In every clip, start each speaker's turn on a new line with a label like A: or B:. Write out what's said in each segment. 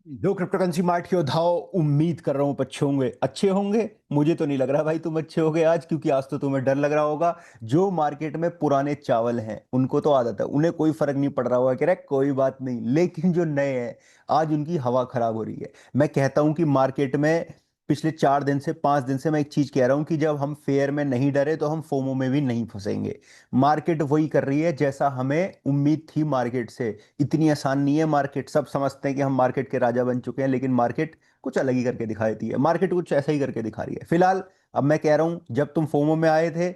A: दो cryptocurrency mart के योद्धाओं, उम्मीद कर रहा हूं अच्छे होंगे। अच्छे होंगे मुझे तो नहीं लग रहा भाई तुम अच्छे होगे आज, क्योंकि आज तो तुम्हें डर लग रहा होगा। जो मार्केट में पुराने चावल हैं उनको तो आदत है, उन्हें कोई फर्क नहीं पड़ रहा होगा कि रे कोई बात नहीं, लेकिन जो नए हैं आज उनकी हवा खराब हो रही है। मैं कहता हूं कि मार्केट में पिछले 4 दिन से 5 दिन से मैं एक चीज कह रहा हूं कि जब हम फेयर में नहीं डरे तो हम फोमो में भी नहीं फंसेंगे। मार्केट वही कर रही है जैसा हमें उम्मीद थी मार्केट से। इतनी आसान नहीं है मार्केट। सब समझते हैं कि हम मार्केट के राजा बन चुके हैं, लेकिन मार्केट कुछ अलग ही करके दिखा देती है। मार्केट कुछ ऐसा ही करके दिखा रही है फिलहाल। अब मैं कह रहा हूं जब तुम फोमो में आए थे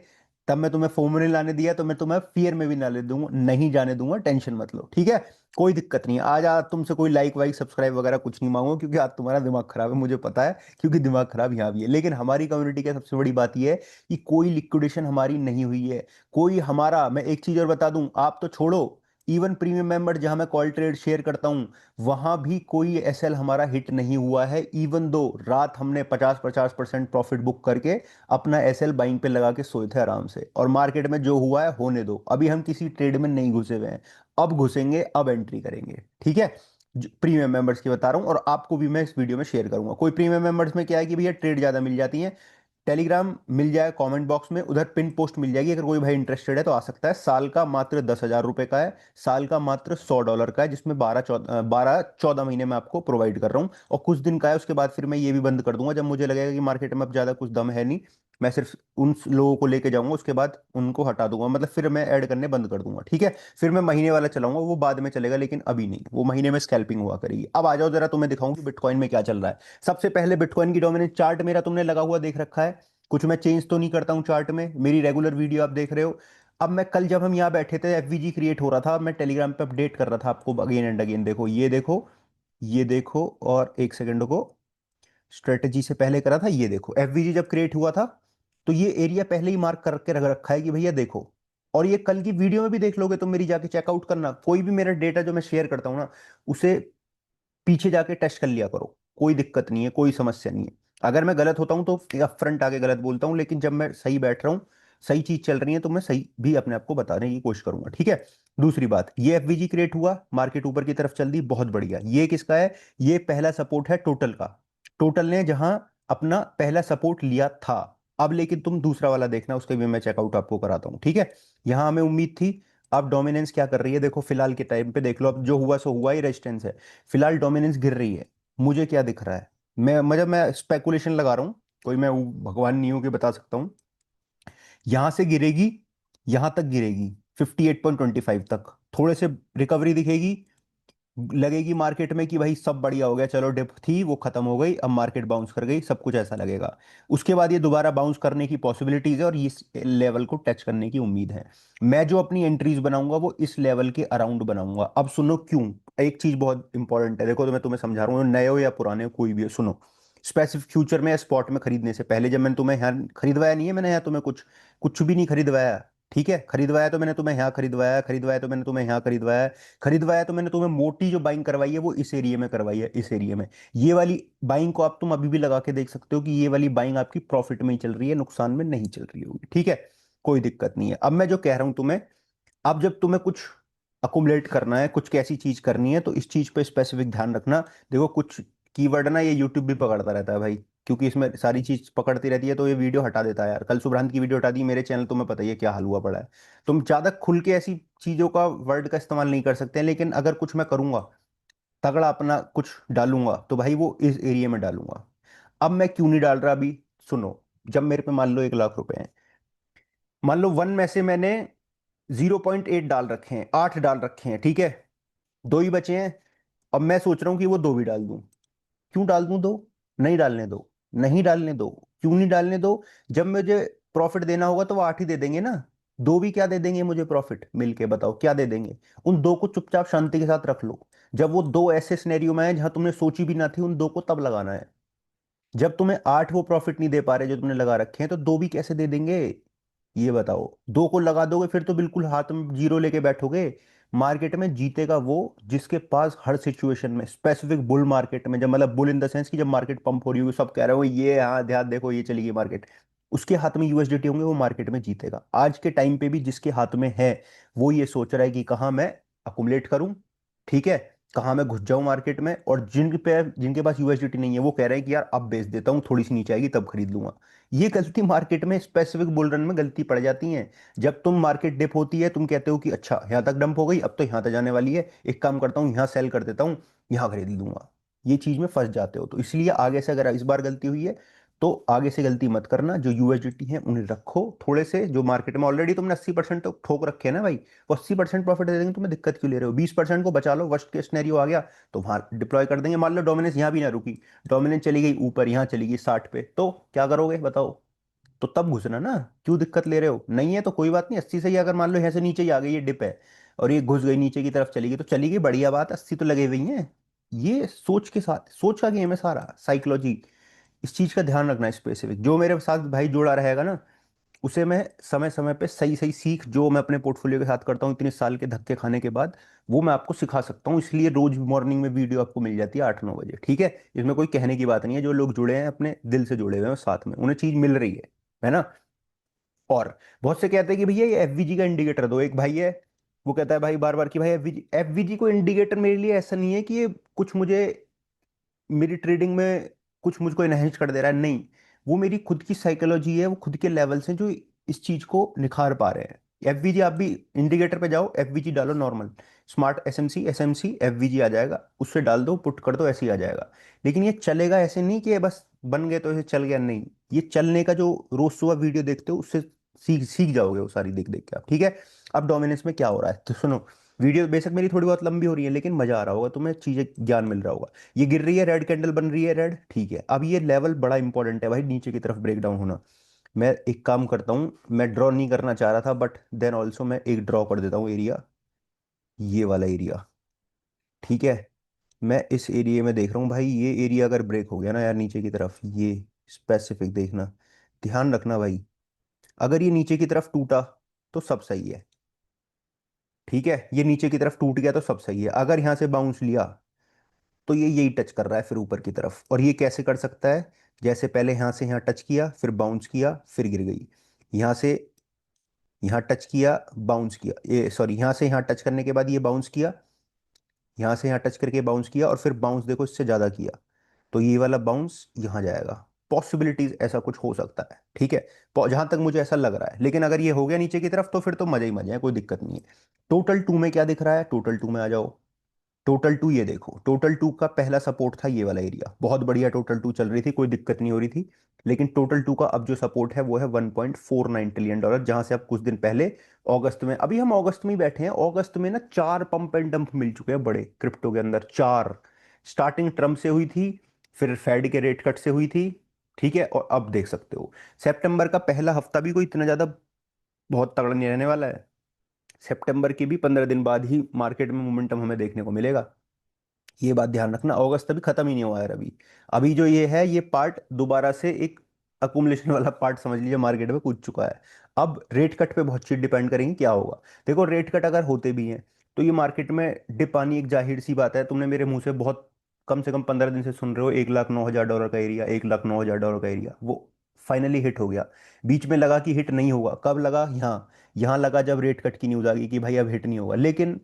A: तब मैं तुम्हें फोमो नहीं लाने दिया, तो मैं तुम्हें फियर में भी ना ले दूंगा, नहीं जाने दूंगा। टेंशन मत लो, ठीक है। कोई दिक्कत नहीं है। आज तुमसे कोई लाइक वाइक सब्सक्राइब वगैरह कुछ नहीं मांगो, क्योंकि आज तुम्हारा दिमाग खराब है, मुझे पता है। क्योंकि दिमाग खराब यहाँ भी है, लेकिन हमारी कम्युनिटी की सबसे बड़ी बात यह है कि कोई लिक्विडेशन हमारी नहीं हुई है। कोई हमारा, मैं एक चीज और बता दूं, आप तो छोड़ो, इवन प्रीमियम मेंबर जहां मैं कॉल ट्रेड शेयर करता हूं वहां भी कोई एसएल हमारा हिट नहीं हुआ है। इवन दो रात हमने 50-50% प्रॉफिट बुक करके अपना एसएल बाइंग पे लगा के सोए थे आराम से। और मार्केट में जो हुआ है होने दो, अभी हम किसी ट्रेड में नहीं घुसे हुए हैं। अब घुसेंगे, अब एंट्री करेंगे, ठीक है। प्रीमियम मेंबर्स की बता रहा हूं, और आपको भी मैं इस वीडियो में शेयर करूंगा। कोई प्रीमियम मेंबर्स में क्या है कि भैया ट्रेड ज्यादा मिल जाती है। टेलीग्राम मिल जाए कमेंट बॉक्स में, उधर पिन पोस्ट मिल जाएगी। अगर कोई भाई इंटरेस्टेड है तो आ सकता है। साल का मात्र 10,000 रुपए का है, साल का मात्र $100 का है, जिसमें 12-14 महीने में आपको प्रोवाइड कर रहा हूँ। और कुछ दिन का है, उसके बाद फिर मैं ये भी बंद कर दूंगा जब मुझे लगेगा कि मार्केट में अब ज्यादा कुछ दम है नहीं। मैं सिर्फ उन लोगों को लेके जाऊंगा, उसके बाद उनको हटा दूंगा, मतलब फिर मैं ऐड करने बंद कर दूंगा, ठीक है। फिर मैं महीने वाला चलाऊंगा, वो बाद में चलेगा, लेकिन अभी नहीं। वो महीने में स्कैल्पिंग हुआ करेगी। अब आ जाओ जरा, तुम्हें दिखाऊं कि बिटकॉइन में क्या चल रहा है। सबसे पहले बिटकॉइन की डोमिनेंस चार्ट मेरा तुमने लगा हुआ देख रखा है। कुछ मैं चेंज तो नहीं करता हूं चार्ट में, मेरी रेगुलर वीडियो आप देख रहे हो। अब मैं कल जब हम यहाँ बैठे थे एफवीजी क्रिएट हो रहा था, मैं टेलीग्राम पे अपडेट कर रहा था आपको अगेन एंड अगेन। देखो ये देखो, ये देखो, और एक सेकंड को, स्ट्रेटेजी से पहले करा था, ये देखो एफवीजी जब क्रिएट हुआ था तो ये एरिया पहले ही मार्क करके रख रखा है कि भैया देखो। और ये कल की वीडियो में भी देख लोगे तो, मेरी जाके चेकआउट करना। कोई भी मेरा डेटा जो मैं शेयर करता हूँ ना, उसे पीछे जाके टेस्ट कर लिया करो। कोई दिक्कत नहीं है, कोई समस्या नहीं है। अगर मैं गलत होता हूं तो अपफ्रंट आके गलत बोलता हूं, लेकिन जब मैं सही बैठ रहा हूं, सही चीज चल रही है, तो मैं सही भी अपने आप को बताने की कोशिश करूंगा, ठीक है। दूसरी बात, ये एफवीजी क्रिएट हुआ, मार्केट ऊपर की तरफ चल दी, बहुत बढ़िया। ये किसका है? ये पहला सपोर्ट है टोटल का। टोटल ने जहां अपना पहला सपोर्ट लिया था। अब लेकिन तुम दूसरा वाला देखना, उसके भी मैं चेकआउट आपको कराता हूं, ठीक है। यहां हमें उम्मीद थी। अब डोमिनेंस क्या कर रही है देखो, फिलहाल के टाइम पे देख लो, अब जो हुआ सो हुआ ही, रेजिस्टेंस है। फिलहाल डोमिनेंस गिर रही है। मुझे क्या दिख रहा है, मैं मतलब मैं स्पेकुलेशन लगा रहा हूँ, कोई मैं भगवान नहीं हूं कि बता सकता हूँ। यहां से गिरेगी, यहां तक गिरेगी 58.25 तक, थोड़े से रिकवरी दिखेगी। लगेगी मार्केट में कि भाई सब बढ़िया हो गया, चलो डिप थी वो खत्म हो गई, अब मार्केट बाउंस कर गई, सब कुछ ऐसा लगेगा। उसके बाद ये दोबारा बाउंस करने की पॉसिबिलिटीज है, और इस लेवल को टच करने की उम्मीद है। मैं जो अपनी एंट्रीज बनाऊंगा वो इस लेवल के अराउंड बनाऊंगा। अब सुनो क्यों। एक चीज बहुत इंपॉर्टेंट है, देखो तो मैं तुम्हें समझा रहा हूँ, नए हो या पुराने हो कोई भी हो, सुनो। स्पेसिफिक फ्यूचर में या स्पॉट में खरीदने से पहले, जब मैंने तुम्हें यहाँ खरीदवाया नहीं है, मैंने यहाँ तुम्हें कुछ कुछ भी नहीं खरीदवाया, ठीक है। खरीदवाया तो मैंने तुम्हें यहाँ खरीदवाया, खरीदवाया तो मैंने तुम्हें यहाँ खरीदवाया, खरीदवाया तो मैंने तुम्हें मोटी जो बाइंग करवाई है वो इस एरिया में करवाई है, इस एरिया में। ये वाली बाइंग को आप तुम अभी भी लगा के देख सकते हो कि ये वाली बाइंग आपकी प्रॉफिट में ही चल रही है, नुकसान में नहीं चल रही होगी, ठीक है। कोई दिक्कत नहीं है। अब मैं जो कह रहा हूं तुम्हें, अब जब तुम्हें कुछ अकुमुलेट करना है, कुछ कैसी चीज करनी है, तो इस चीज पे स्पेसिफिक ध्यान रखना। देखो कुछ कीवर्ड ना ये यूट्यूब भी पकड़ता रहता है भाई, क्योंकि इसमें सारी चीज पकड़ती रहती है, तो ये वीडियो हटा देता है यार। कल सुब्रांत की वीडियो हटा दी मेरे चैनल, तुम्हें पता ही है क्या हाल हुआ पड़ा है। तुम ज्यादा खुल के ऐसी चीजों का वर्ड का इस्तेमाल नहीं कर सकते हैं, लेकिन अगर कुछ मैं करूंगा, तगड़ा अपना कुछ डालूंगा, तो भाई वो इस एरिया में डालूंगा। अब मैं क्यों नहीं डाल रहा अभी, सुनो। जब मेरे पे मान लो 1 लाख रुपए हैं, मान लो वन में से मैंने 0.8 डाल रखे हैं, 8 डाल रखे हैं, ठीक है। दो ही बचे हैं। अब मैं सोच रहा हूं कि वो दो भी डाल दूं। क्यों डाल दूं दो? नहीं डालने दो, नहीं डालने दो। क्यों नहीं डालने दो? जब मुझे प्रॉफिट देना होगा तो वो 8 ही दे देंगे ना। दो भी क्या दे देंगे मुझे प्रॉफिट मिलके, बताओ क्या दे देंगे। उन दो को चुपचाप शांति के साथ रख लो। जब वो दो ऐसे सिनेरियो में है जहां तुमने सोची भी ना थी, उन दो को तब लगाना है। जब तुम्हें 8 वो प्रॉफिट नहीं दे पा रहे जो तुमने लगा रखे हैं, तो दो भी कैसे दे देंगे? ये बताओ। दो को लगा दोगे फिर तो बिल्कुल हाथ में जीरो लेके बैठोगे। मार्केट में जीतेगा वो जिसके पास हर सिचुएशन में, स्पेसिफिक बुल मार्केट में, जब मतलब बुल इन द सेंस कि जब मार्केट पंप हो रही होगी, सब कह रहे हो ये हाँ ध्यान देखो ये चली गई मार्केट, उसके हाथ में यूएसडीटी होंगे, वो मार्केट में जीतेगा। आज के टाइम पे भी जिसके हाथ में है, वो ये सोच रहा है कि कहाँ मैं अकुमुलेट करूं, ठीक है। कहाँ मैं घुस जाऊं मार्केट में, और जिनके पास यूएसडीटी नहीं है वो कह रहे हैं कि यार अब बेच देता हूँ, थोड़ी सी नीचे आएगी तब खरीद लूंगा। ये गलती मार्केट में स्पेसिफिक बुल रन में गलती पड़ जाती है। जब तुम मार्केट डिप होती है तुम कहते हो कि अच्छा यहाँ तक डंप हो गई, अब तो यहाँ तक जाने वाली है, एक काम करता हूँ यहाँ सेल कर देता हूँ, यहाँ खरीद लूंगा। ये चीज में फंस जाते हो। तो इसलिए आगे से अगर इस बार गलती हुई है तो आगे से गलती मत करना। जो यूएसडीटी है उन्हें रखो थोड़े से, जो मार्केट में ऑलरेडी तुमने 80% तो ठोक रखे हैं ना भाई, वो 80% प्रॉफिट दे देंगे, तुम्हें दिक्कत क्यों ले रहे हो? 20% को बचा लो, वर्स्ट केस सिनेरियो आ गया तो वहां डिप्लॉय कर देंगे। मान लो डोमिनेंस यहाँ भी ना रुकी, डोमिनेंस चली गई ऊपर, यहाँ चली गई 60 पे, तो क्या करोगे बताओ? तो तब घुसना ना, क्यों दिक्कत ले रहे हो? नहीं है तो कोई बात नहीं, 80 से ही अगर मान लो यहाँ से नीचे ही आ गई, ये डिप है और ये घुस गई नीचे की तरफ चली गई तो चली गई, बढ़िया बात, 80 तो लगे हुई हैं। ये सोच के साथ, सोच का गेम है सारा, साइकोलॉजी। इस चीज का ध्यान रखना। स्पेसिफिक जो मेरे साथ भाई जुड़ा रहेगा ना, उसे मैं समय समय पे सही सही सीख, जो मैं अपने पोर्टफोलियो के साथ करता हूँ इतने साल के धक्के खाने के बाद, वो मैं आपको सिखा सकता हूँ। इसलिए रोज मॉर्निंग में वीडियो आपको मिल जाती है 8-9 बजे, ठीक है? इसमें कोई कहने की बात नहीं है, जो लोग जुड़े हैं अपने दिल से जुड़े हुए हैं साथ में, उन्हें चीज मिल रही है ना? और बहुत से कहते हैं कि भैया ये एफवीजी का इंडिकेटर दो। एक भाई है वो कहता है भाई बार बार कि भाई एफवीजी, एफवीजी को इंडिकेटर मेरे लिए ऐसा नहीं है कि ये कुछ मुझे मेरी ट्रेडिंग में कुछ मुझको इनहेंस कर दे रहा है, नहीं। वो मेरी खुद की साइकोलॉजी है, वो खुद के लेवल्स हैं जो इस चीज को निखार पा रहे हैं। एफवीजी आप भी इंडिकेटर पे जाओ, एफवीजी डालो normal, smart SMC, SMC FVG आ जाएगा, उससे डाल दो, पुट कर दो, ऐसे ही आ जाएगा। लेकिन ये चलेगा ऐसे नहीं कि ये बस बन गए तो ऐसे चल गया, नहीं। ये चलने का, जो रोज सुबह वीडियो देखते हो उससे सीख सीख जाओगे वो सारी देख देख के आप, ठीक है? अब डोमिनेंस में क्या हो रहा है तो सुनो। वीडियो बेशक मेरी थोड़ी बहुत लंबी हो रही है लेकिन मजा आ रहा होगा तुम्हें, चीजें ज्ञान मिल रहा होगा। ये गिर रही है, रेड कैंडल बन रही है, रेड, ठीक है। अब ये लेवल बड़ा इंपॉर्टेंट है भाई, नीचे की तरफ ब्रेक डाउन होना। मैं एक काम करता हूँ, मैं ड्रॉ नहीं करना चाह रहा था बट देन ऑल्सो मैं एक ड्रॉ कर देता हूँ एरिया, ये वाला एरिया, ठीक है? मैं इस एरिया में देख रहा हूँ भाई, ये एरिया अगर ब्रेक हो गया ना यार नीचे की तरफ, ये स्पेसिफिक देखना, ध्यान रखना भाई। अगर ये नीचे की तरफ टूटा तो सब सही है, ठीक है? ये नीचे की तरफ टूट गया तो सब सही है। अगर यहां से बाउंस लिया तो ये यही टच कर रहा है फिर ऊपर की तरफ। और ये कैसे कर सकता है? जैसे पहले यहां से यहां टच किया, फिर बाउंस किया, फिर गिर गई। यहां से यहां टच किया, बाउंस किया, ये सॉरी, यहां से यहां टच करने के बाद ये बाउंस किया, यहां से यहां टच करके बाउंस किया, और फिर बाउंस देखो इससे ज्यादा किया, तो ये वाला बाउंस यहां जाएगा। पॉसिबिलिटीज ऐसा कुछ हो सकता है, ठीक है? जहां तक मुझे ऐसा लग रहा है। लेकिन अगर ये हो गया नीचे की तरफ तो फिर तो मजा ही मजा है, कोई दिक्कत नहीं है। टोटल टू में क्या दिख रहा है? टोटल टू में आ जाओ। टोटल टू ये देखो, टोटल टू का पहला सपोर्ट था ये वाला एरिया, बहुत बढ़िया टोटल टू चल रही थी, कोई दिक्कत नहीं हो रही थी। लेकिन टोटल टू का अब जो सपोर्ट है वो है 1.49 ट्रिलियन डॉलर, जहां से अब कुछ दिन पहले अगस्त में, अभी हम अगस्त में ही बैठे हैं, अगस्त में ना 4 पंप एंड डंप मिल चुके हैं बड़े क्रिप्टो के अंदर, 4। स्टार्टिंग ट्रम्प से हुई थी, फिर फेड के रेट कट से हुई थी, ठीक है? और अब देख सकते हो सितंबर का पहला हफ्ता भी कोई इतना ज्यादा बहुत तगड़ा नहीं रहने वाला है। सितंबर के भी 15 दिन बाद ही मार्केट में मोमेंटम हमें देखने को मिलेगा। ये बात ध्यान रखना, अगस्त अभी खत्म ही नहीं हुआ है अभी। अभी जो ये है, ये पार्ट दोबारा से एक अकुमुलेशन वाला पार्ट समझ लीजिए, मार्केट में कूद चुका है। अब रेट कट पे बहुत चीज डिपेंड करेंगी क्या होगा। देखो रेट कट अगर होते भी हैं तो ये मार्केट में डिप आनी एक जाहिर सी बात है। तुमने मेरे मुंह से बहुत, कम से कम 15 दिन से सुन रहे हो, 1,09,000 डॉलर का एरिया, 1,09,000 डॉलर का एरिया, वो फाइनली हिट हो गया। बीच में लगा कि हिट नहीं होगा, कब लगा? यहाँ, यहाँ लगा जब रेट कट की न्यूज आ गई कि भाई अब हिट नहीं होगा। लेकिन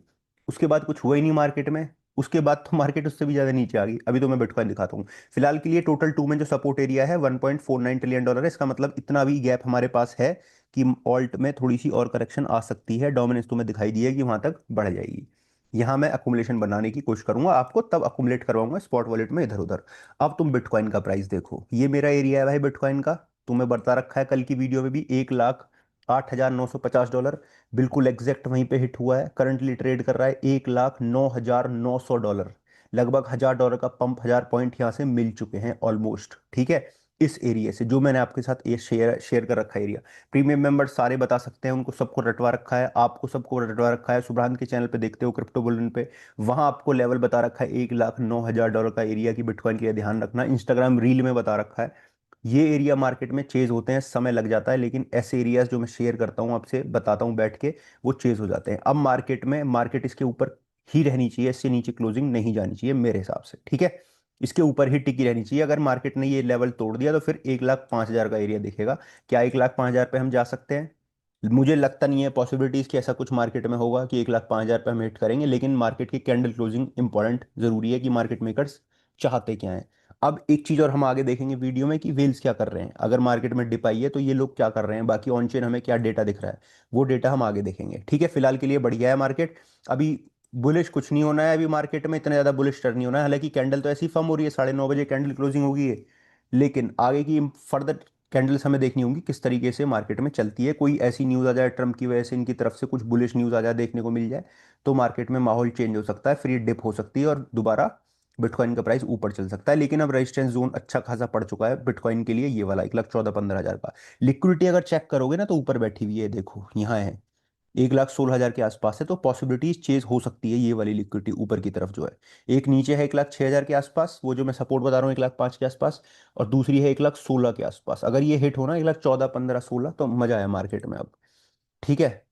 A: उसके बाद कुछ हुआ ही नहीं मार्केट में। उसके बाद तो मार्केट उससे भी ज्यादा नीचे आ गई। अभी तो मैं बिटकॉइन दिखाता हूँ। फिलहाल के लिए टोटल टू में जो सपोर्ट एरिया है 1.49 ट्रिलियन डॉलर है। इसका मतलब इतना भी गैप हमारे पास है कि ऑल्ट में थोड़ी सी और करेक्शन आ सकती है। डोमिनेंस तुम्हें दिखाई दी है कि वहां तक बढ़ जाएगी। यहाँ मैं अकुमुलेशन बनाने की कोशिश करूंगा, आपको तब अकुमुलेट करवाऊंगा स्पॉट वॉलेट में इधर उधर। अब तुम बिटकॉइन का प्राइस देखो, ये मेरा एरिया है भाई बिटकॉइन का। तुम्हें बता रखा है कल की वीडियो में भी, 1,08,950 डॉलर बिल्कुल एग्जैक्ट वहीं पे हिट हुआ है। करंटली ट्रेड कर रहा है 1,09,900 डॉलर, लगभग 1,000 डॉलर का पंप, 1,000 पॉइंट यहाँ से मिल चुके हैं ऑलमोस्ट, ठीक है? इस एरिया से जो मैंने आपके साथ ये शेयर शेयर कर रखा है एरिया, प्रीमियम मेंबर सारे बता सकते हैं, उनको सबको रटवा रखा है, आपको सबको रटवा रखा है। सुब्रांत के चैनल पे देखते हो क्रिप्टो बुलियन पे, वहां आपको लेवल बता रखा है 1,09,000 डॉलर का एरिया की बिटकॉइन के लिए ध्यान रखना। इंस्टाग्राम रील में बता रखा है। ये एरिया मार्केट में चेज होते हैं, समय लग जाता है, लेकिन ऐसे एरियाज जो मैं शेयर करता हूँ आपसे, बताता हूँ बैठ के, वो चेज हो जाते हैं। अब मार्केट में, मार्केट इसके ऊपर ही रहनी चाहिए, इससे नीचे क्लोजिंग नहीं जानी चाहिए मेरे हिसाब से, ठीक है? इसके ऊपर ही टिकी रहनी चाहिए। अगर मार्केट ने ये लेवल तोड़ दिया तो फिर 1,05,000 का एरिया दिखेगा। क्या 1,05,000 पे हम जा सकते हैं? मुझे लगता नहीं है पॉसिबिलिटीज कि ऐसा कुछ मार्केट में होगा कि 1,05,000 पे हम हिट करेंगे, लेकिन मार्केट की कैंडल क्लोजिंग इंपॉर्टेंट जरूरी है कि मार्केट मेकर्स चाहते क्या हैं। अब एक चीज और हम आगे देखेंगे वीडियो में कि वेल्स क्या कर रहे हैं, अगर मार्केट में डिप आई है तो ये लोग क्या कर रहे हैं, बाकी ऑन चेन हमें क्या डेटा दिख रहा है, वो डेटा हम आगे देखेंगे। ठीक है, फिलहाल के लिए बढ़िया है मार्केट। अभी बुलिश कुछ नहीं होना है, अभी मार्केट में इतना ज्यादा बुलिश टर्न नहीं होना है, हालांकि कैंडल तो ऐसी फर्म हो रही है, 9:30 बजे कैंडल क्लोजिंग होगी है, लेकिन आगे की फर्दर कैंडल्स हमें देखनी होंगी किस तरीके से मार्केट में चलती है। कोई ऐसी न्यूज़ आ जाए ट्रम्प की वजह से, इनकी तरफ से कुछ बुलिश न्यूज़ आ जाए देखने को मिल जाए, तो मार्केट में माहौल चेंज हो सकता है, फिर ये डिप हो सकती है और दोबारा बिटकॉइन का प्राइस ऊपर चल सकता है। लेकिन अब रेजिस्टेंस जोन अच्छा खासा पड़ चुका है बिटकॉइन के लिए, ये वाला 1,14,15,000 का। लिक्विडिटी अगर चेक करोगे ना तो ऊपर बैठी हुई है, देखो यहाँ है, 1,16,000 के आसपास है, तो पॉसिबिलिटीज चेज हो सकती है ये वाली लिक्विडिटी ऊपर की तरफ जो है। एक नीचे है 1,06,000 के आसपास, वो जो मैं सपोर्ट बता रहा हूँ 1,05,000 के आसपास, और दूसरी है 1,16,000 के आसपास। अगर ये हिट हो ना 1,14,000, 15, 16, तो मजा है मार्केट में अब। ठीक है,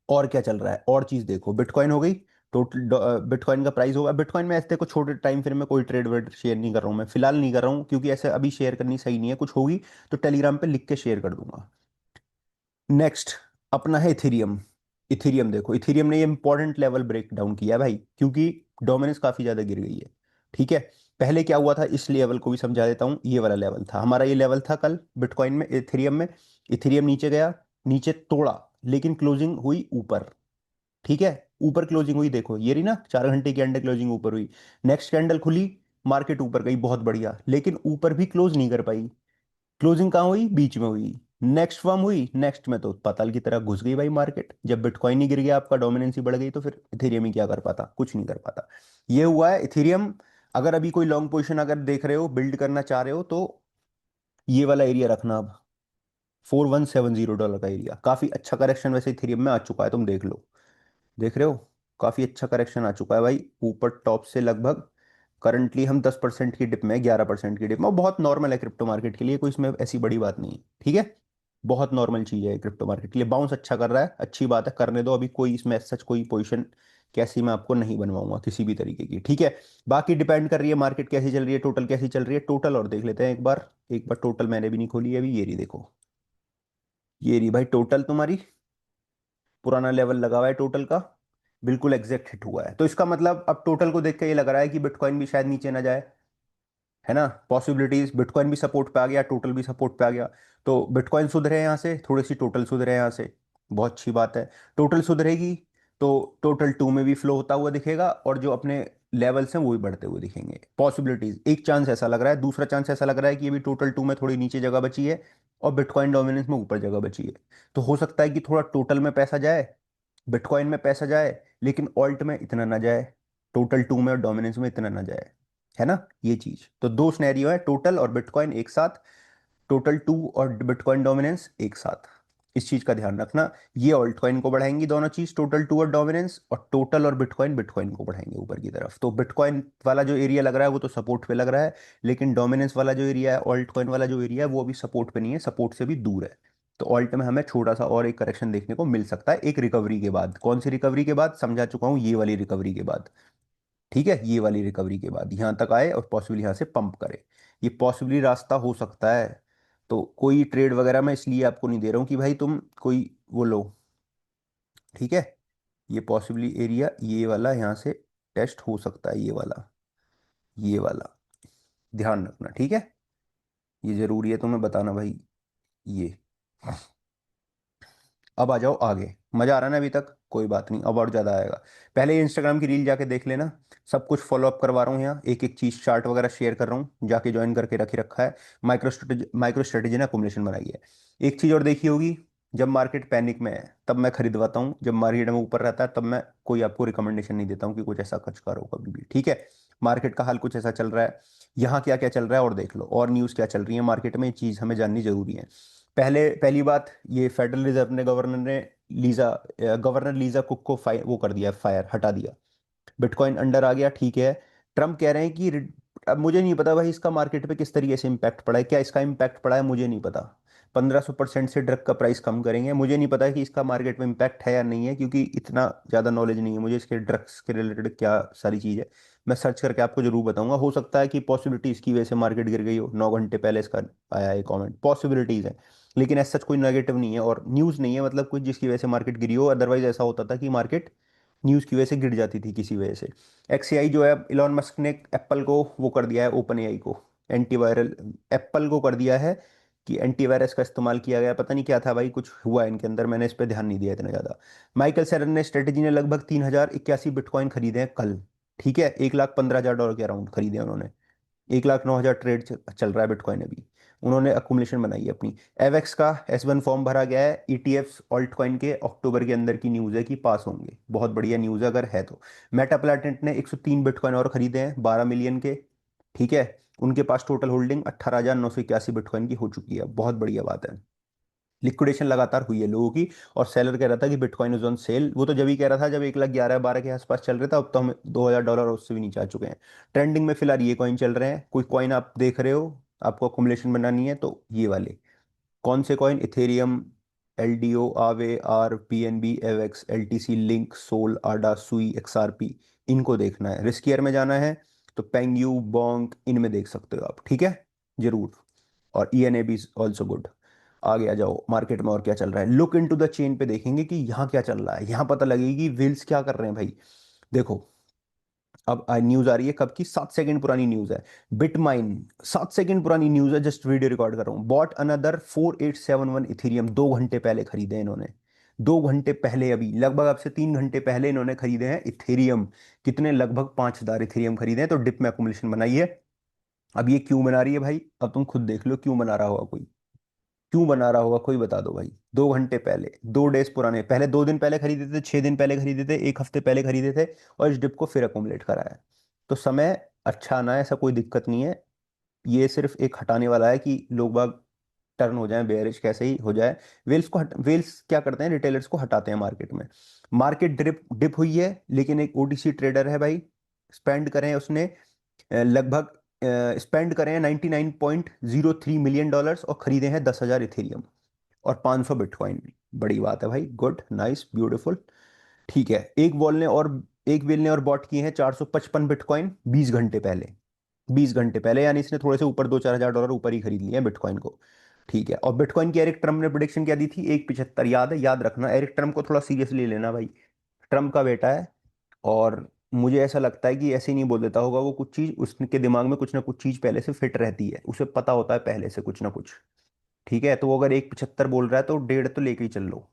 A: और क्या चल रहा है, और चीज देखो, बिटकॉइन हो गई टोटल, बिटकॉइन का प्राइस होगा। बिटकॉइन में ऐसे को छोटे टाइम फ्रेम में कोई ट्रेड वेड शेयर नहीं कर रहा हूँ मैं, फिलहाल नहीं कर रहा हूँ, क्योंकि ऐसे अभी शेयर करनी सही नहीं है, कुछ होगी तो टेलीग्राम पे लिख के शेयर कर दूंगा। नेक्स्ट अपना है इथेरियम। इथेरियम देखो, इथेरियम ने ये इंपॉर्टेंट लेवल ब्रेक डाउन किया है भाई, क्योंकि डोमिनेंस काफी ज्यादा गिर गई है। ठीक है, पहले क्या हुआ था, इस लेवल को भी समझा देता हूँ। ये वाला लेवल था हमारा, ये लेवल था कल बिटकॉइन में, इथेरियम में। इथेरियम नीचे गया, नीचे तोड़ा, लेकिन क्लोजिंग हुई ऊपर। ठीक है, ऊपर क्लोजिंग हुई, देखो ये रही ना, 4 घंटे की अंडर क्लोजिंग ऊपर हुई। नेक्स्ट कैंडल खुली, मार्केट ऊपर गई, बहुत बढ़िया, लेकिन ऊपर भी क्लोज नहीं कर पाई। क्लोजिंग कहाँ हुई, बीच में हुई। नेक्स्ट फॉर्म हुई, नेक्स्ट में तो पाताल की तरह घुस गई भाई मार्केट। जब बिटकॉइन ही गिर गया, आपका डोमिनेंस ही बढ़ गई, तो फिर इथेरियम ही क्या कर पाता, कुछ नहीं कर पाता। ये हुआ है इथेरियम। अगर अभी कोई लॉन्ग पोजीशन अगर देख रहे हो, बिल्ड करना चाह रहे हो, तो ये वाला एरिया रखना अब, $4,170 का एरिया। काफी अच्छा करेक्शन वैसे इथेरियम में आ चुका है, तुम देख लो, देख रहे हो, काफी अच्छा करेक्शन आ चुका है भाई ऊपर टॉप से लगभग। करंटली हम 10% की डिप में, 11% की डिप में, और बहुत नॉर्मल है क्रिप्टो मार्केट के लिए, कोई इसमें ऐसी बड़ी बात नहीं है। ठीक है, बहुत नॉर्मल चीज है क्रिप्टो मार्केट के लिए। बाउंस अच्छा कर रहा है, अच्छी बात है, करने दो, अभी कोई इसमें सच कोई पोजीशन कैसी मैं आपको नहीं बनवाऊंगा किसी भी तरीके की। ठीक है, बाकी डिपेंड कर रही है मार्केट कैसी चल रही है, टोटल कैसी चल रही है। टोटल और देख लेते हैं एक बार, एक बार टोटल मैंने भी नहीं खोली है अभी, ये रही देखो, ये रही भाई टोटल तुम्हारी, पुराना लेवल लगा हुआ है टोटल का, बिल्कुल एग्जैक्ट हिट हुआ है। तो इसका मतलब अब टोटल को देख के ये लग रहा है कि बिटकॉइन भी शायद नीचे ना जाए, है ना। पॉसिबिलिटीज, बिटकॉइन भी सपोर्ट पे आ गया, टोटल भी सपोर्ट पे आ गया, तो बिटकॉइन सुधरे यहाँ से, थोड़ी सी टोटल सुधरे यहाँ से, बहुत अच्छी बात है। टोटल सुधरेगी तो टोटल टू में भी फ्लो होता हुआ दिखेगा, और जो अपने लेवल्स हैं वो भी बढ़ते हुए दिखेंगे। पॉसिबिलिटीज, एक चांस ऐसा लग रहा है, दूसरा चांस ऐसा लग रहा है कि ये भी टोटल टू में थोड़ी नीचे जगह बची है, और बिटकॉइन डोमिनेंस में ऊपर जगह बची है। तो हो सकता है कि थोड़ा टोटल में पैसा जाए, बिटकॉइन में पैसा जाए, लेकिन ऑल्ट में इतना ना जाए, टोटल टू में और डोमिनेंस में इतना ना जाए, है ना। ये चीज तो दो सिनेरियो है, टोटल और बिटकॉइन एक साथ, टोटल टू और बिटकॉइन डोमिनेंस एक साथ। इस चीज का ध्यान रखना, ये ऑल्ट कॉइन को बढ़ाएंगी दोनों चीज, टोटल टू और डोमिनेंस, और टोटल और बिटकॉइन बिटकॉइन को बढ़ाएंगे ऊपर की तरफ। तो बिटकॉइन वाला जो एरिया लग रहा है वो तो सपोर्ट पे लग रहा है, लेकिन डोमिनेंस वाला जो एरिया है, ऑल्ट कॉइन वाला जो एरिया है, वो अभी सपोर्ट पे नहीं है, सपोर्ट से भी दूर है। तो ऑल्ट में हमें छोटा सा और एक करेक्शन देखने को मिल सकता है, एक रिकवरी के बाद। कौन सी रिकवरी के बाद, समझा चुका हूं, ये वाली रिकवरी के बाद। ठीक है, ये वाली रिकवरी के बाद यहाँ तक आए और पॉसिबली यहाँ से पंप करे, ये पॉसिबली रास्ता हो सकता है। तो कोई ट्रेड वगैरह मैं इसलिए आपको नहीं दे रहा हूँ कि भाई तुम कोई वो लो। ठीक है, ये पॉसिबली एरिया ये वाला यहाँ से टेस्ट हो सकता है, ये वाला, ये वाला ध्यान रखना। ठीक है, ये जरूरी है तुम्हें बताना भाई। ये, अब आ जाओ आगे, मजा आ रहा है ना अभी तक, कोई बात नहीं, अब और ज्यादा आएगा। पहले इंस्टाग्राम की रील जाके देख लेना, सब कुछ फॉलो अप करवा रहा हूँ यहाँ, एक एक चीज चार्ट वगैरह शेयर कर रहा हूँ, जाके ज्वाइन करके रखी रखा है। माइक्रो स्ट्रेटेजी ना कुमुलेशन बनाई है। एक चीज और देखी होगी, जब मार्केट पैनिक में है तब मैं खरीदवाता हूँ, जब मार्केट में ऊपर रहता है तब मैं कोई आपको रिकमेंडेशन नहीं देता हूँ कि कुछ ऐसा खर्च करो कभी भी। ठीक है, मार्केट का हाल कुछ ऐसा चल रहा है, यहाँ क्या क्या चल रहा है और देख लो, और न्यूज़ क्या चल रही है मार्केट में, ये चीज़ हमें जाननी जरूरी है। पहली बात, ये फेडरल रिजर्व ने लीजा गवर्नर लीजा कुक को वो कर दिया, फायर हटा दिया, बिटकॉइन अंडर आ गया। ठीक है, ट्रम्प कह रहे हैं कि अब मुझे नहीं पता भाई इसका मार्केट पे किस तरीके से इम्पैक्ट पड़ा है, क्या इसका इम्पैक्ट पड़ा है मुझे नहीं पता। 1500% से ड्रग का प्राइस कम करेंगे, मुझे नहीं पता कि इसका मार्केट में इम्पैक्ट है या नहीं है, क्योंकि इतना ज़्यादा नॉलेज नहीं है मुझे इसके ड्रग्स के रिलेटेड क्या सारी चीज़ है, मैं सर्च करके आपको जरूर बताऊंगा। हो सकता है कि पॉसिबिलिटी इसकी वजह से मार्केट गिर गई हो, 9 घंटे पहले इसका आया है कमेंट, पॉसिबिलिटीज है, लेकिन ऐसा सच कोई नेगेटिव नहीं है और न्यूज़ नहीं है मतलब कुछ जिसकी वजह से मार्केट गिरी हो। अदरवाइज ऐसा होता था कि मार्केट न्यूज़ की वजह से गिर जाती थी किसी वजह से। XAI जो है, इलॉन मस्क ने एप्पल को वो कर दिया है, ओपन एआई को एंटीवायरल, एप्पल को कर दिया है कि एंटीवायरस का इस्तेमाल किया गया, पता नहीं क्या था भाई, कुछ हुआ है इनके अंदर, मैंने इस पर ध्यान नहीं दिया इतना ज़्यादा। माइकल सेरन ने स्ट्रेटेजी ने लगभग 3081 बिटकॉइन खरीदे हैं कल। ठीक है, 1,15,000 डॉलर के अराउंड खरीदे हैं उन्होंने। 1,09,000 ट्रेड चल रहा है बिटकॉइन अभी। उन्होंने अकुमुलेशन बनाई है अपनी। एवेक्स का S1 फॉर्म भरा गया है। ETFs ऑल्ट कॉइन के अक्टूबर के अंदर की न्यूज़ है कि पास होंगे, बहुत बढ़िया न्यूज़ है अगर है तो। मेटा प्लैनेट ने 103 बिटकॉइन और खरीदे हैं 12 मिलियन के। ठीक है, उनके पास टोटल होल्डिंग 18,981 बिटकॉइन की हो चुकी है, बहुत बढ़िया बात है। लिक्विडेशन लगातार हुई है लोगों की, और सेलर कह रहा था कि बिटकॉइन इज ऑन सेल, वो तो जब ही कह रहा था जब 1,11,12 के आसपास चल रहा था, अब तो हम 2,000 डॉलर और उससे भी नीचे आ चुके हैं। ट्रेंडिंग में फिलहाल ये कॉइन चल रहे हैं। कोई कॉइन आप देख रहे हो, आपको अकुमुलेशन बनानी है तो ये वाले कौन से कॉइन, इथेरियम, LDO, आवे, आर, PNB, Avax, LTC, link, Sol, Ada, Sui, XRP, इनको देखना है। रिस्कियर में जाना है तो पेंगयू, बोंग, इनमें देख सकते हो आप, ठीक है, जरूर। और ENA भी ऑल्सो गुड। आगे आ जाओ मार्केट में और क्या चल रहा है, लुक इनटू द चेन पे देखेंगे कि यहाँ क्या चल रहा है, यहाँ पता लगेगी व्हील्स क्या कर रहे हैं भाई। देखो, अब न्यूज आ रही है कब की, 7 सेकंड पुरानी न्यूज है। बिटमाइन 7 सेकंड पुरानी न्यूज है, जस्ट वीडियो रिकॉर्ड कर रहा हूँ। बॉट अनदर 4871 इथेरियम, 2 घंटे पहले खरीदे इन्होंने। 2 घंटे पहले, अभी लगभग अब से 3 घंटे पहले इन्होंने खरीदे हैं इथेरियम। कितने, लगभग 5,000 इथेरियम खरीदे हैं, तो डिप में अकुमुलेशन बनाई है। अब ये क्यों बना रही है भाई, अब तुम खुद देख लो क्यों बना रहा होगा कोई, क्यों बना रहा होगा कोई बता दो भाई। 2 घंटे पहले, 2 डेज पुराने, पहले 2 दिन पहले खरीदे थे, 6 दिन पहले खरीदे थे, एक हफ्ते पहले खरीदे थे, और इस डिप को फिर अकोमोलेट कराया है। तो समय अच्छा आना है, ऐसा कोई दिक्कत नहीं है। ये सिर्फ एक हटाने वाला है कि लोग बाग टर्न हो जाए बेयरिश, कैसे ही हो जाए। वेल्स क्या करते हैं, रिटेलर्स को हटाते हैं मार्केट में। मार्केट डिप डिप हुई है, लेकिन एक OTC ट्रेडर है भाई, स्पेंड करें उसने लगभग स्पेंड करें हैं 99.03 मिलियन डॉलर्स, और खरीदे हैं 10,000 इथेरियम और 500 बिटकॉइन। बड़ी बात है भाई, गुड, नाइस, ब्यूटीफुल। ठीक है, एक वेल ने और बॉट किए हैं 455 बिटकॉइन 20 घंटे पहले। 20 घंटे पहले, यानी इसने थोड़े से ऊपर 2-4 हज़ार डॉलर ऊपर ही खरीद लिए हैं बिटकॉइन को। ठीक है, और बिटकॉइन की एरिक ट्रम्प ने प्रिडिक्शन क्या दी थी, 1,75, याद है, याद रखना, एरिक ट्रम्प को थोड़ा सीरियसली लेना भाई। ट्रम्प का बेटा है, और मुझे ऐसा लगता है कि ऐसे ही नहीं बोल देता होगा वो कुछ चीज़, उसके दिमाग में कुछ ना कुछ चीज़ पहले से फिट रहती है, उसे पता होता है पहले से कुछ ना कुछ। ठीक है, तो वो अगर 1,75 बोल रहा है तो 1.5 तो लेके ही चल लो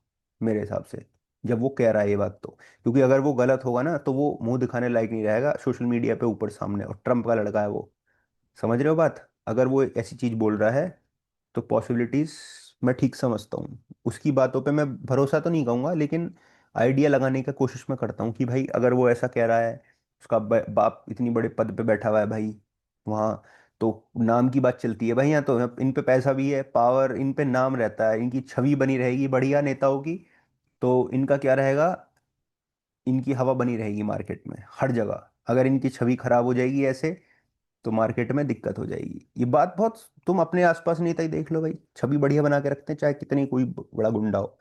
A: मेरे हिसाब से, जब वो कह रहा है ये बात तो। क्योंकि अगर वो गलत होगा ना तो वो मुंह दिखाने लायक नहीं रहेगा सोशल मीडिया पे ऊपर सामने, और ट्रम्प का लड़का है वो। समझ रहे हो बात, अगर वो ऐसी चीज़ बोल रहा है तो पॉसिबिलिटीज मैं ठीक समझता हूँ। उसकी बातों पे मैं भरोसा तो नहीं कहूँगा, लेकिन आइडिया लगाने की कोशिश मैं करता हूँ कि भाई अगर वो ऐसा कह रहा है, उसका बाप इतनी बड़े पद पे बैठा हुआ है भाई वहाँ, तो नाम की बात चलती है भाई, यहाँ तो इन पे पैसा भी है, पावर, इन पे नाम रहता है, इनकी छवि बनी रहेगी बढ़िया नेताओं की। तो इनका क्या रहेगा, इनकी हवा बनी रहेगी मार्केट में हर जगह। अगर इनकी छवि खराब हो जाएगी ऐसे, तो मार्केट में दिक्कत हो जाएगी। ये बात बहुत, तुम अपने आसपास नेता ही देख लो भाई, छवि बढ़िया बना के रखते हैं चाहे कितनी कोई बड़ा गुंडा हो।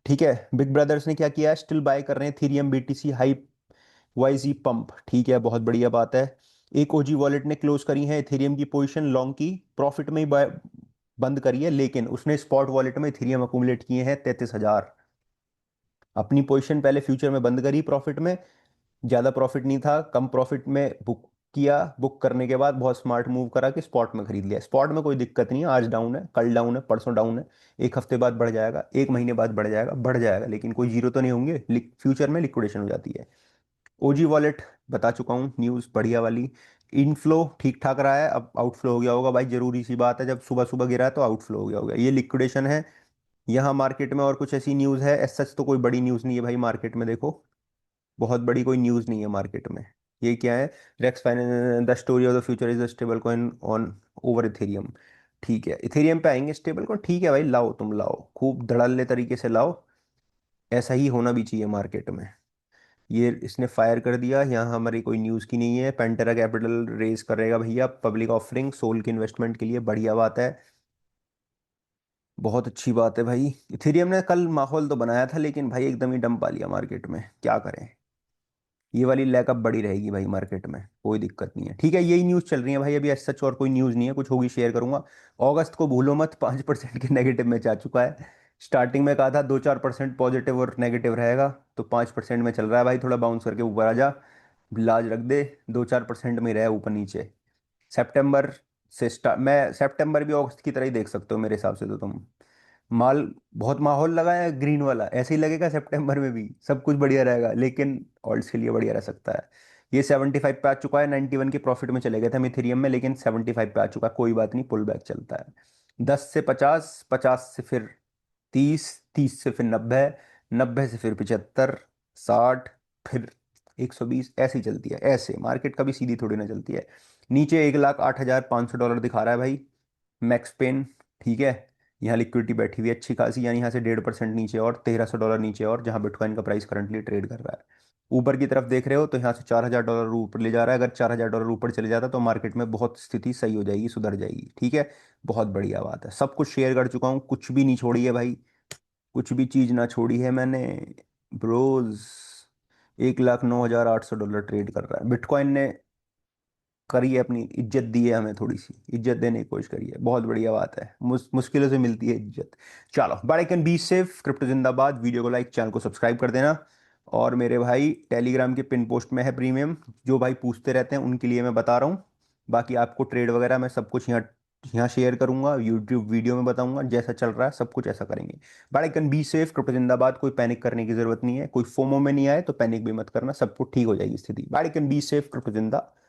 A: ठीक है, बिग ब्रदर्स ने क्या किया, स्टिल बाय कर रहे हैं थीरियम BTC हाई YZ पंप। ठीक है, बहुत बढ़िया बात है। एक OG वॉलेट ने क्लोज करी है इथेरियम की पोजीशन लॉन्ग की, प्रॉफिट में ही बंद करी है, लेकिन उसने स्पॉट वॉलेट में इथेरियम अकुमुलेट किए हैं 33,000। अपनी पोजीशन पहले फ्यूचर में बंद करी प्रॉफिट में, ज़्यादा प्रॉफिट नहीं था, कम प्रॉफिट में बुक किया, बुक करने के बाद बहुत स्मार्ट मूव करा कि स्पॉट में खरीद लिया। स्पॉट में कोई दिक्कत नहीं है, आज डाउन है, कल डाउन है, परसों डाउन है, एक हफ्ते बाद बढ़ जाएगा, एक महीने बाद बढ़ जाएगा, बढ़ जाएगा, लेकिन कोई जीरो तो नहीं होंगे, फ्यूचर में लिक्विडेशन हो जाती है। OG वॉलेट बता चुका हूँ, न्यूज़ बढ़िया वाली। इनफ्लो ठीक ठाक रहा है, अब आउटफ्लो हो गया होगा भाई, जरूरी सी बात है, जब सुबह सुबह गिरा है तो आउटफ्लो हो गया होगा, ये लिक्विडेशन है। यहाँ मार्केट में और कुछ ऐसी न्यूज़ है, एज सच तो कोई बड़ी न्यूज़ नहीं है भाई मार्केट में, देखो बहुत बड़ी कोई न्यूज़ नहीं है मार्केट में। ये क्या है, Rex finance, the story of the future is the stable coin on over Ethereum. ठीक है, इथेरियम पे आएंगे स्टेबल कॉइन, ठीक है भाई, लाओ तुम लाओ, खूब धड़ल्ले तरीके से लाओ, ऐसा ही होना भी चाहिए मार्केट में। ये इसने फायर कर दिया, यहाँ हमारी कोई न्यूज़ की नहीं है। पेंटेरा कैपिटल रेज करेगा भैया पब्लिक ऑफरिंग सोल के इन्वेस्टमेंट के लिए, बढ़िया बात है, बहुत अच्छी बात है भाई। इथेरियम ने कल माहौल तो बनाया था, लेकिन भाई एकदम ही डंप आ लिया मार्केट में, क्या करें। ये वाली लैकअप बड़ी रहेगी भाई मार्केट में, कोई दिक्कत नहीं है। ठीक है, यही न्यूज़ चल रही है भाई अभी, ऐसा सच और कोई न्यूज़ नहीं है, कुछ होगी शेयर करूंगा। अगस्त को भूलो मत, 5% के नेगेटिव में जा चुका है। स्टार्टिंग में कहा था 2-4% पॉजिटिव और नेगेटिव रहेगा, तो 5% में चल रहा है भाई, थोड़ा बाउंस करके ऊपर आ जा, लाज रख दे। 2-4% में रहे ऊपर नीचे। सितंबर से स्टार्ट, मैं सितंबर भी अगस्त की तरह ही देख सकते हो मेरे हिसाब से, तो तुम माल बहुत माहौल लगा है ग्रीन वाला, ऐसे ही लगेगा सितंबर में भी सब कुछ बढ़िया रहेगा, लेकिन ऑल्ट्स के लिए बढ़िया रह सकता है। ये 75 पे आ चुका है, 91 के प्रॉफिट में चले गए थे हम इथेरियम में, लेकिन 75 पे आ चुका है, कोई बात नहीं, पुल बैक चलता है। 10 से 50, 50 से फिर 30, 30 से फिर 90, 90 से फिर 75, 60, फिर 120, ऐसे ही चलती है। ऐसे मार्केट कभी सीधी थोड़ी ना चलती है। नीचे 1,08,500 डॉलर दिखा रहा है भाई, मैक्स पेन। ठीक है, यहाँ लिक्विडिटी बैठी हुई है अच्छी खासी, यानी यहाँ से 1.5% नीचे और 1,300 डॉलर नीचे, और जहाँ बिटकॉइन का प्राइस करंटली ट्रेड कर रहा है। ऊपर की तरफ देख रहे हो तो यहाँ से 4,000 डॉलर ऊपर ले जा रहा है, अगर 4,000 डॉलर ऊपर चले जाता तो मार्केट में बहुत स्थिति सही हो जाएगी, सुधर जाएगी। ठीक है, बहुत बढ़िया बात है, सब कुछ शेयर कर चुका हूँ, कुछ भी नहीं छोड़ी है भाई, कुछ भी चीज़ ना छोड़ी है मैंने। ब्रोज 1,09,800 डॉलर ट्रेड कर रहा है बिटकॉइन ने, करिए अपनी इज्जत दी है हमें, थोड़ी सी इज्जत देने की कोशिश करिए, बहुत बढ़िया बात है, मुश्किलों से मिलती है इज्जत। चलो, but can be safe, crypto जिंदाबाद। वीडियो को लाइक, चैनल को सब्सक्राइब कर देना। और मेरे भाई टेलीग्राम के पिन पोस्ट में है प्रीमियम, जो भाई पूछते रहते हैं उनके लिए मैं बता रहा हूँ। बाकी आपको ट्रेड वगैरह मैं सब कुछ यहाँ यहाँ शेयर करूंगा, यूट्यूब वीडियो में बताऊंगा, जैसा चल रहा है सब कुछ ऐसा करेंगे। But I can be safe, crypto जिंदाबाद, कोई पैनिक करने की जरूरत नहीं है, कोई फोमो में नहीं आए तो पैनिक भी मत करना, सब कुछ ठीक हो जाएगी स्थिति। But I can be safe, crypto जिंदाबाद।